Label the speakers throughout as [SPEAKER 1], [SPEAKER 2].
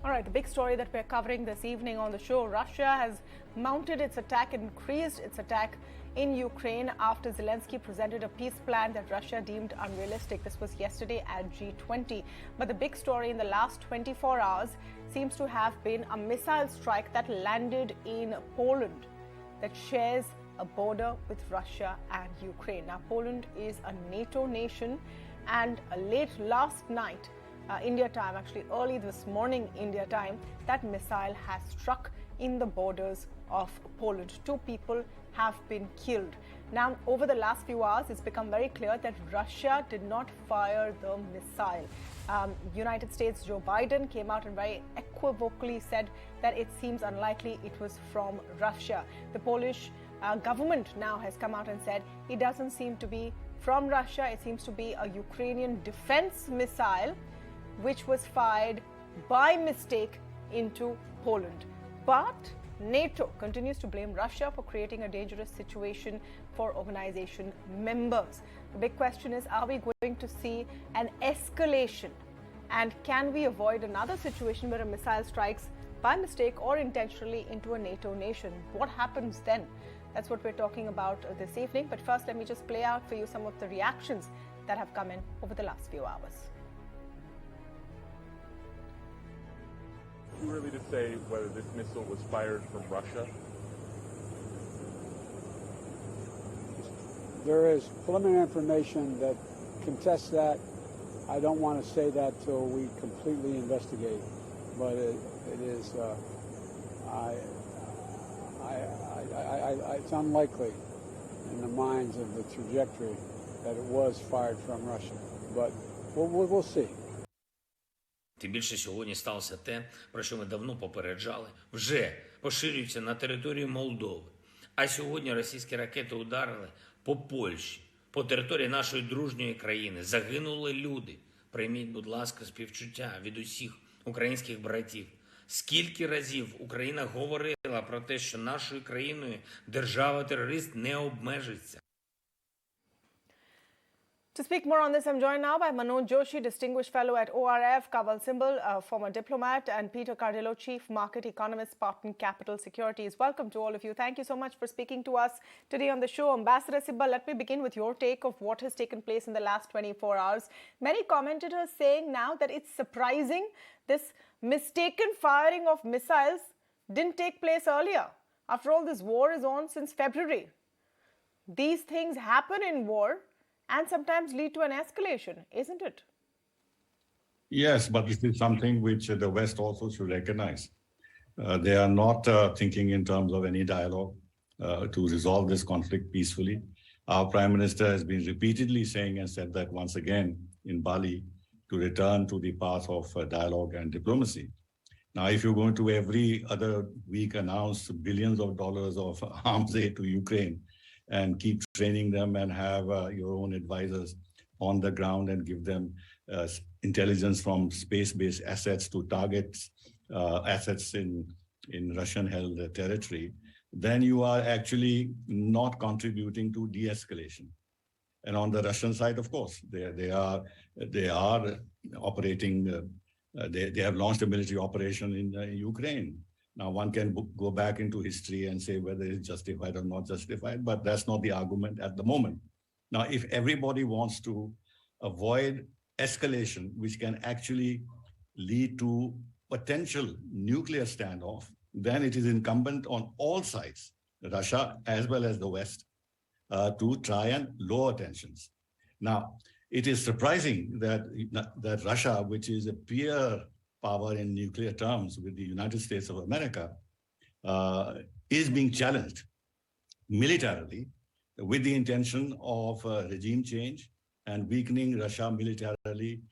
[SPEAKER 1] All right, the big story that we're covering this evening on the show, Russia has mounted its attack, increased its attack in Ukraine after Zelenskyy presented a peace plan that Russia deemed unrealistic. This was yesterday at G20. But the big story in the last 24 hours seems to have been a missile strike that landed in Poland that shares a border with Russia and Ukraine. Now, Poland is a NATO nation, and late last night, India time, actually early this morning India time, that missile has struck in the borders of Poland. 2 people have been killed. Now, over the last few hours, it's become very clear that Russia did not fire the missile. United States Joe Biden came out and very equivocally said that it seems unlikely it was from Russia. The Polish government now has come out and said it doesn't seem to be from Russia. It seems to be a Ukrainian defense missile which was fired by mistake into Poland. But NATO continues to blame Russia for creating a dangerous situation for organization members. The big question is, are we going to see an escalation? And can we avoid another situation where a missile strikes by mistake or intentionally into a NATO nation? What happens then? That's what we're talking about this evening. But first, let me just play out for you some of the reactions that have come in over the last few hours.
[SPEAKER 2] Too early to say whether this missile was fired from Russia.
[SPEAKER 3] There is preliminary information that contests that. I don't want to say that till we completely investigate, but it is. It's unlikely in the minds of the trajectory that it was fired from Russia, but we'll see.
[SPEAKER 4] Тим більше сьогодні сталося те, про що ми давно попереджали, вже поширюється на територію Молдови. А сьогодні російські ракети ударили по Польщі, по території нашої дружньої країни. Загинули люди. Прийміть, будь ласка, співчуття від усіх українських братів. Скільки разів Україна говорила про те, що нашою країною держава-терорист не обмежиться.
[SPEAKER 1] To speak more on this, I'm joined now by Manoj Joshi, Distinguished Fellow at ORF, Kanwal, Sibal, former diplomat, and Peter Cardillo, Chief Market Economist, Spartan Capital Securities. Welcome to all of you. Thank you so much for speaking to us today on the show. Ambassador Sibal, let me begin with your take of what has taken place in the last 24 hours. Many commentators saying now that it's surprising this mistaken firing of missiles didn't take place earlier. After all, this war is on since February. These things happen in war and sometimes lead to an escalation, isn't it?
[SPEAKER 5] Yes, but this is something which the West also should recognize. They are not thinking in terms of any dialogue to resolve this conflict peacefully. Our Prime Minister has been repeatedly saying and said that once again in Bali to return to the path of dialogue and diplomacy. Now, if you're going to every other week announce billions of dollars of arms aid to Ukraine, and keep training them and have your own advisors on the ground and give them intelligence from space-based assets to target assets in Russian-held territory, then you are actually not contributing to de-escalation. And on the Russian side, of course, they are operating. They have launched a military operation in Ukraine. Now, one can go back into history and say whether it's justified or not justified, but that's not the argument at the moment. Now, if everybody wants to avoid escalation, which can actually lead to potential nuclear standoff, then it is incumbent on all sides, Russia as well as the West, to try and lower tensions. Now, it is surprising that Russia, which is a peer power in nuclear terms with the United States of America, is being challenged militarily with the intention of regime change and weakening Russia militarily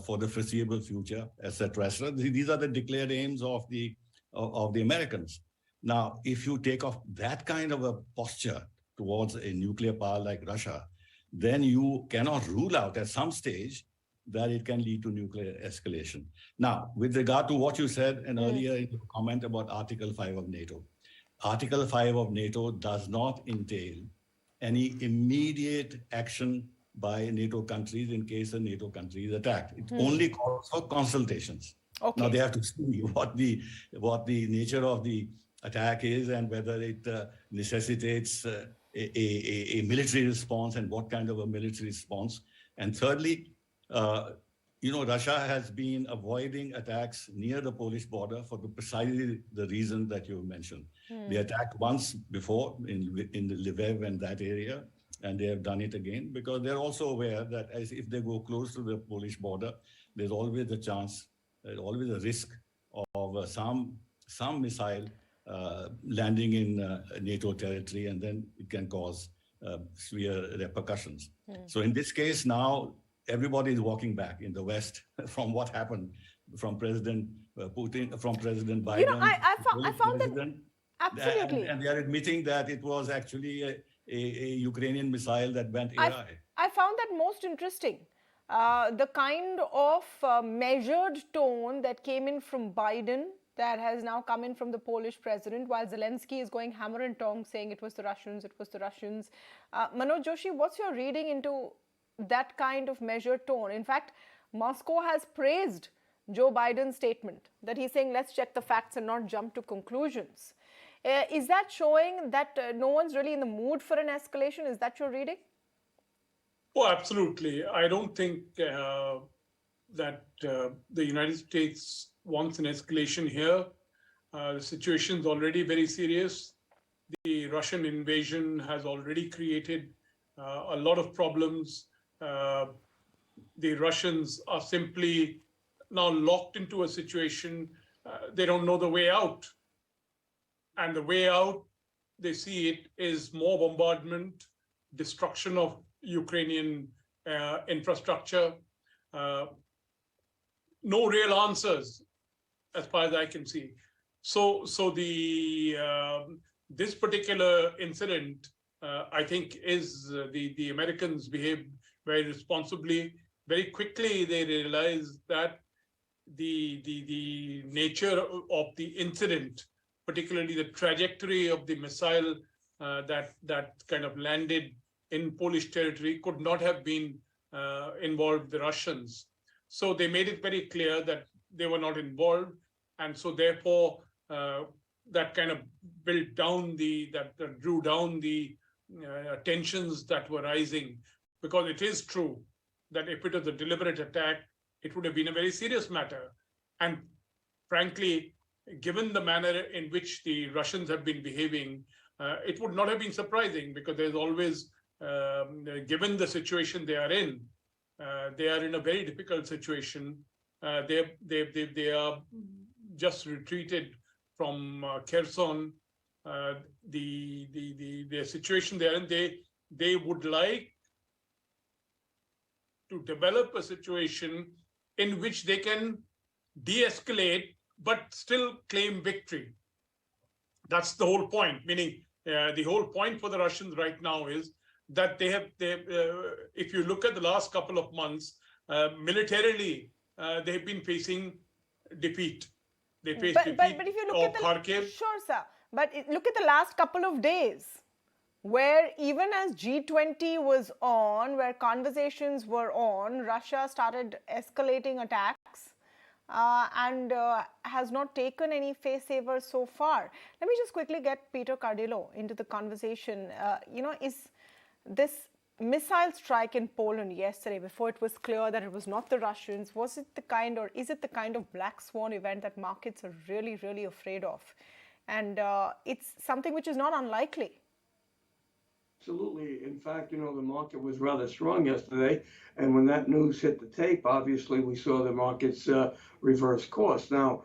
[SPEAKER 5] for the foreseeable future, etc. These are the declared aims of the Americans. Now, if you take off that kind of a posture towards a nuclear power like Russia, then you cannot rule out at some stage that it can lead to nuclear escalation. Now, with regard to what you said and earlier in your comment about Article 5 of NATO, Article 5 of NATO does not entail any immediate action by NATO countries in case a NATO country is attacked. It only calls for consultations.
[SPEAKER 1] Okay.
[SPEAKER 5] Now they have to see what the nature of the attack is and whether it necessitates a military response and what kind of a military response. And thirdly, Russia has been avoiding attacks near the Polish border for precisely the reason that you mentioned. They attacked once before in the Lviv and that area, and they have done it again because they're also aware that if they go close to the Polish border, there's always a chance, there's always a risk of some missile landing in NATO territory, and then it can cause severe repercussions. So in this case now, everybody is walking back in the West from what happened from President Putin, from President Biden.
[SPEAKER 1] I found that absolutely.
[SPEAKER 5] And they are admitting that it was actually a Ukrainian missile that went awry.
[SPEAKER 1] I found that most interesting. The kind of measured tone that came in from Biden that has now come in from the Polish president, while Zelenskyy is going hammer and tongs saying it was the Russians, it was the Russians. Manoj Joshi, what's your reading into that kind of measured tone? In fact, Moscow has praised Joe Biden's statement that he's saying, let's check the facts and not jump to conclusions. Is that showing that no one's really in the mood for an escalation? Is that your reading?
[SPEAKER 6] Oh, absolutely. I don't think that the United States wants an escalation here. The situation is already very serious. The Russian invasion has already created a lot of problems. The Russians are simply now locked into a situation. They don't know the way out. And the way out, they see it, is more bombardment, destruction of Ukrainian infrastructure, no real answers as far as I can see. So this particular incident, I think, is the Americans behaved very responsibly. Very quickly, they realized that the nature of the incident, particularly the trajectory of the missile that kind of landed in Polish territory, could not have been involved the Russians. So they made it very clear that they were not involved, and so therefore that kind of built down drew down the tensions that were rising. Because it is true that if it was a deliberate attack, it would have been a very serious matter. And frankly, given the manner in which the Russians have been behaving, it would not have been surprising, because there's always, given the situation they are in a very difficult situation. They are just retreated from Kherson. The situation they are in, they would like to develop a situation in which they can de-escalate but still claim victory. That's the whole point. Meaning, the whole point for the Russians right now is that they have, if you look at the last couple of months, militarily, they've been facing defeat. They faced defeat
[SPEAKER 1] but if you look at
[SPEAKER 6] Kharkiv.
[SPEAKER 1] Sure, sir. But look at the last couple of days, where even as G20 was on, where conversations were on, Russia started escalating attacks and has not taken any face saver so far. Let me just quickly get Peter Cardillo into the conversation. Is this missile strike in Poland yesterday, before it was clear that it was not the Russians, was it the kind, or is it the kind of black swan event that markets are really, really afraid of? And it's something which is not unlikely.
[SPEAKER 7] Absolutely. In fact, the market was rather strong yesterday. And when that news hit the tape, obviously, we saw the markets reverse course. Now,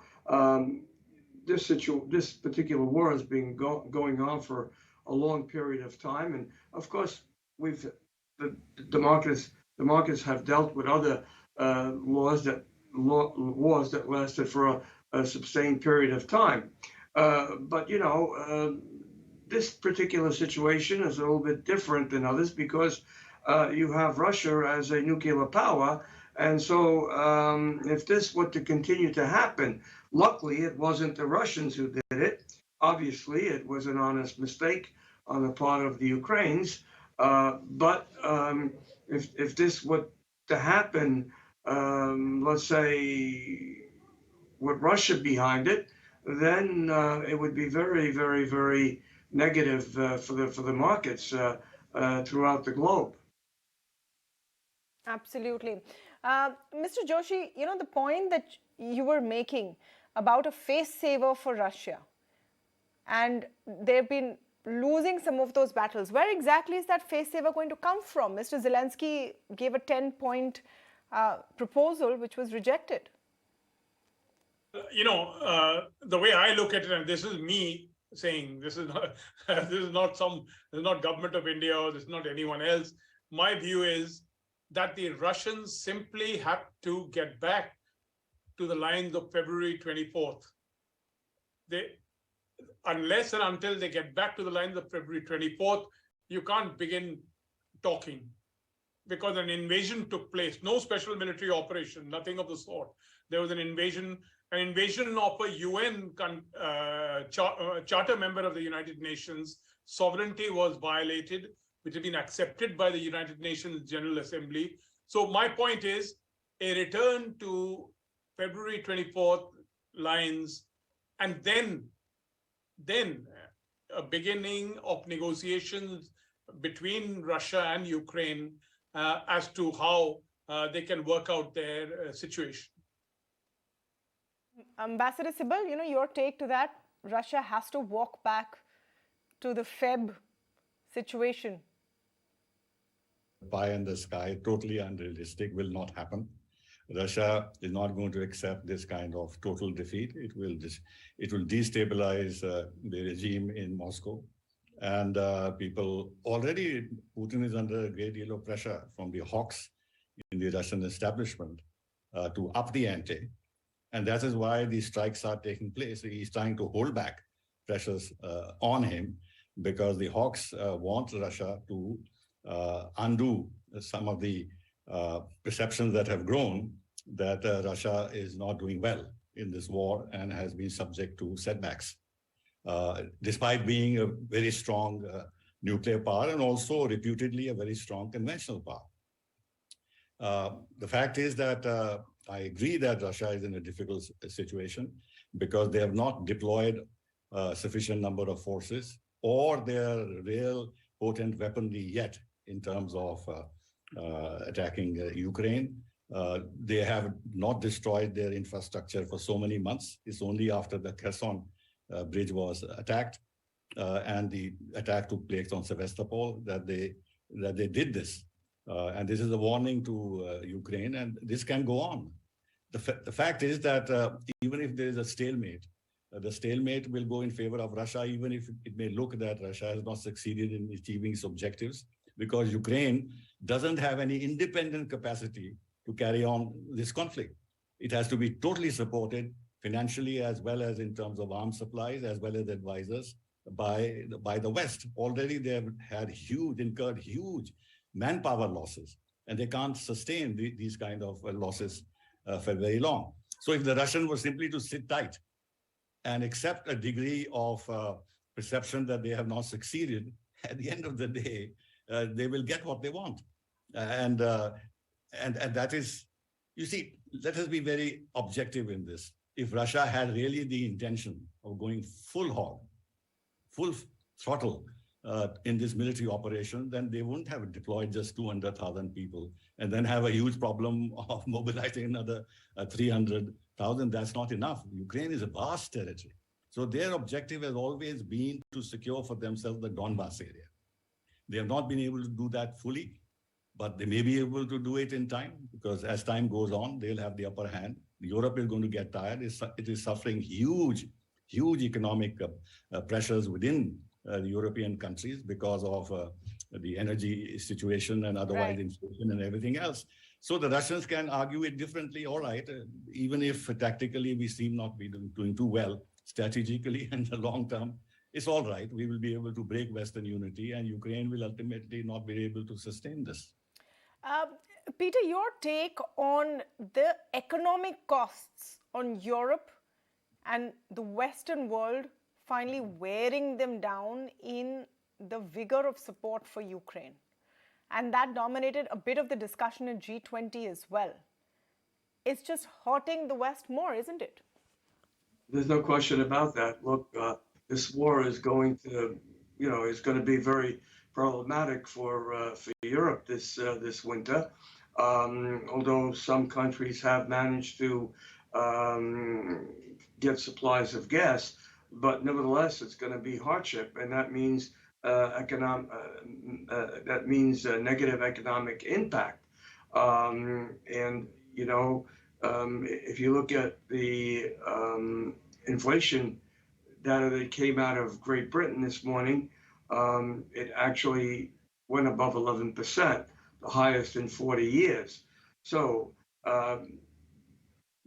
[SPEAKER 7] this particular war has been going on for a long period of time. And of course, the markets have dealt with other wars that lasted for a sustained period of time. But this particular situation is a little bit different than others, because you have Russia as a nuclear power. And so if this were to continue to happen, luckily it wasn't the Russians who did it. Obviously, it was an honest mistake on the part of the Ukrainians. But if this were to happen, let's say Russia behind it, then it would be very, very, very negative for the markets throughout the globe.
[SPEAKER 1] Absolutely. Mr. Joshi, the point that you were making about a face saver for Russia, and they've been losing some of those battles. Where exactly is that face saver going to come from? Mr. Zelenskyy gave a 10-point proposal which was rejected.
[SPEAKER 6] The way I look at it, and this is me saying, this is not government of India, or this is not anyone else. My view is that the Russians simply have to get back to the lines of February 24th. Unless and until they get back to the lines of February 24th, you can't begin talking, because an invasion took place. No special military operation, nothing of the sort. There was an invasion of a UN charter member of the United Nations. Sovereignty was violated, which had been accepted by the United Nations General Assembly. So my point is a return to February 24th lines, and then a beginning of negotiations between Russia and Ukraine as to how they can work out their situation.
[SPEAKER 1] Ambassador Sibal, your take to that? Russia has to walk back to the Feb situation.
[SPEAKER 5] Pie in the sky, totally unrealistic, will not happen. Russia is not going to accept this kind of total defeat. It will destabilize the regime in Moscow. And people already, Putin is under a great deal of pressure from the hawks in the Russian establishment to up the ante. And that is why these strikes are taking place. He's trying to hold back pressures on him, because the hawks want Russia to undo some of the perceptions that have grown that Russia is not doing well in this war and has been subject to setbacks, despite being a very strong nuclear power and also reputedly a very strong conventional power. The fact is that I agree that Russia is in a difficult situation because they have not deployed a sufficient number of forces or their real potent weaponry yet in terms of attacking Ukraine. They have not destroyed their infrastructure for so many months. It's only after the Kherson bridge was attacked and the attack took place on Sevastopol that they did this. And this is a warning to Ukraine, and this can go on. The fact is that even if there is a stalemate, the stalemate will go in favor of Russia, even if it may look that Russia has not succeeded in achieving its objectives, because Ukraine doesn't have any independent capacity to carry on this conflict. It has to be totally supported financially, as well as in terms of arms supplies, as well as advisors by the West. Already they have incurred huge manpower losses, and they can't sustain these kind of losses for very long. So if the Russians were simply to sit tight and accept a degree of perception that they have not succeeded, at the end of the day, they will get what they want. And that is, you see, let us be very objective in this. If Russia had really the intention of going full hog, full throttle in this military operation, then they wouldn't have deployed just 200,000 people and then have a huge problem of mobilizing another 300,000. That's not enough. Ukraine is a vast territory. So their objective has always been to secure for themselves the Donbas area. They have not been able to do that fully, but they may be able to do it in time, because as time goes on, they'll have the upper hand. Europe is going to get tired. It is suffering huge economic pressures within the European countries because of the energy situation and otherwise inflation and everything else. So the Russians can argue it differently. All right, even if tactically we seem not be doing too well, strategically in the long term, it's all right. We will be able to break Western unity, and Ukraine will ultimately not be able to sustain this.
[SPEAKER 1] Peter, your take on the economic costs on Europe and the Western world finally wearing them down in the vigor of support for Ukraine. And that dominated a bit of the discussion in G20 as well. It's just hurting the West more, isn't it?
[SPEAKER 7] There's no question about that. Look, this war is going to, is going to be very problematic for Europe this winter. Although some countries have managed to get supplies of gas, but nevertheless, it's going to be hardship, and that means negative economic impact. And if you look at the inflation data that came out of Great Britain this morning, it actually went above 11%, the highest in 40 years. So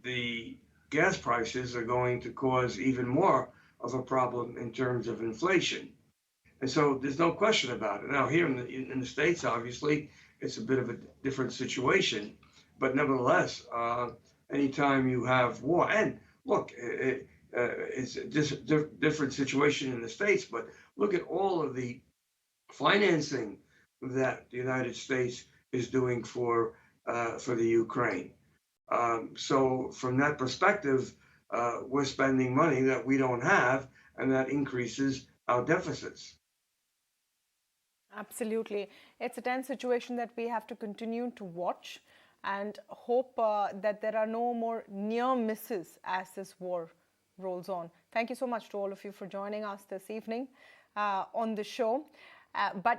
[SPEAKER 7] the gas prices are going to cause even more of a problem in terms of inflation. And so there's no question about it. Now, here in the States, obviously, it's a bit of a different situation. But nevertheless, anytime you have war, and look, it's just a different situation in the States, but look at all of the financing that the United States is doing for the Ukraine. So from that perspective, we're spending money that we don't have, and that increases our deficits.
[SPEAKER 1] Absolutely. It's a tense situation that we have to continue to watch and hope that there are no more near misses as this war rolls on. Thank you so much to all of you for joining us this evening on the show. But